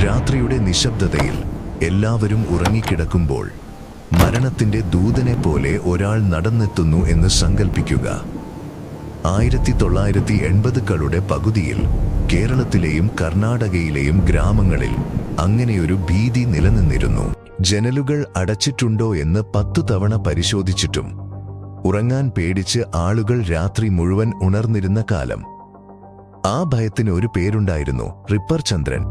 രാത്രിയുടെ നിശബ്ദതയിൽ എല്ലാവരും ഉറങ്ങിക്കിടക്കുമ്പോൾ മരണത്തിന്റെ ദൂതനെ പോലെ ഒരാൾ നടന്നെത്തുന്നു എന്ന് സങ്കൽപ്പിക്കുക. 1980കളുടെ പകുതിയിൽ കേരളത്തിലെയും കർണാടകയിലെയും ഗ്രാമങ്ങളിൽ അങ്ങനെയൊരു ഭീതി നിലനിന്നിരുന്നു. ജനലുകൾ അടച്ചിട്ടുണ്ടോ എന്ന് 10 തവണ പരിശോധിച്ചിട്ടും ഉറങ്ങാൻ പേടിച്ച് ആളുകൾ രാത്രി മുഴുവൻ ഉണർന്നിരുന്ന കാലം. ആ ഭയത്തിന് ഒരു പേരുണ്ടായിരുന്നു, റിപ്പർ ചന്ദ്രൻ.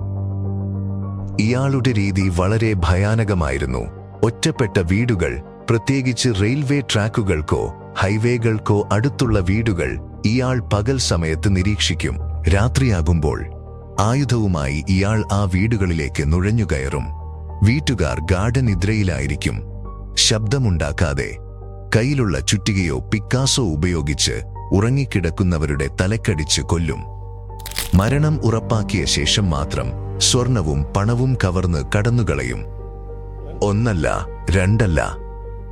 ഇയാളുടെ രീതി വളരെ ഭയാനകമായിരുന്നു. ഒറ്റപ്പെട്ട വീടുകൾ, പ്രത്യേകിച്ച് റെയിൽവേ ട്രാക്കുകൾക്കോ ഹൈവേകൾക്കോ അടുത്തുള്ള വീടുകൾ ഇയാൾ പകൽ സമയത്ത് നിരീക്ഷിക്കും. രാത്രിയാകുമ്പോൾ ആയുധവുമായി ഇയാൾ ആ വീടുകളിലേക്ക് നുഴഞ്ഞുകയറും. വീട്ടുകാർ ഗാഢനിദ്രയിലായിരിക്കും. ശബ്ദമുണ്ടാക്കാതെ കയ്യിലുള്ള ചുറ്റികയോ പിക്കാസോ ഉപയോഗിച്ച് ഉറങ്ങിക്കിടക്കുന്നവരുടെ തലക്കടിച്ച് കൊല്ലും. മരണം ഉറപ്പാക്കിയ ശേഷം മാത്രം സ്വർണവും പണവും കവർന്ന് കടന്നുകളയും. ഒന്നല്ല, രണ്ടല്ല,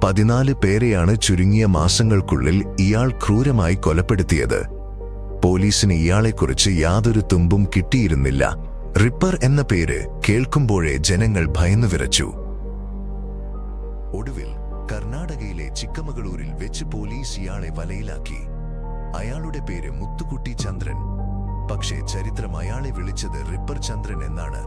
14 പേരെയാണ് ചുരുങ്ങിയ മാസങ്ങൾക്കുള്ളിൽ ഇയാൾ ക്രൂരമായി കൊലപ്പെടുത്തിയത്. പോലീസിന് ഇയാളെക്കുറിച്ച് യാതൊരു തുമ്പും കിട്ടിയിരുന്നില്ല. റിപ്പർ എന്ന പേര് കേൾക്കുമ്പോഴേ ജനങ്ങൾ ഭയന്നു വിറച്ചു. ഒടുവിൽ കർണാടകയിലെ ചിക്കമഗളൂരിൽ വെച്ച് പോലീസ് ഇയാളെ വലയിലാക്കി. അയാളുടെ പേര് മുത്തുകുട്ടി ചന്ദ്രൻ. പക്ഷേ ചരിത്രം അയാളെ വിളിച്ചത് റിപ്പർ ചന്ദ്രൻ എന്നാണ്.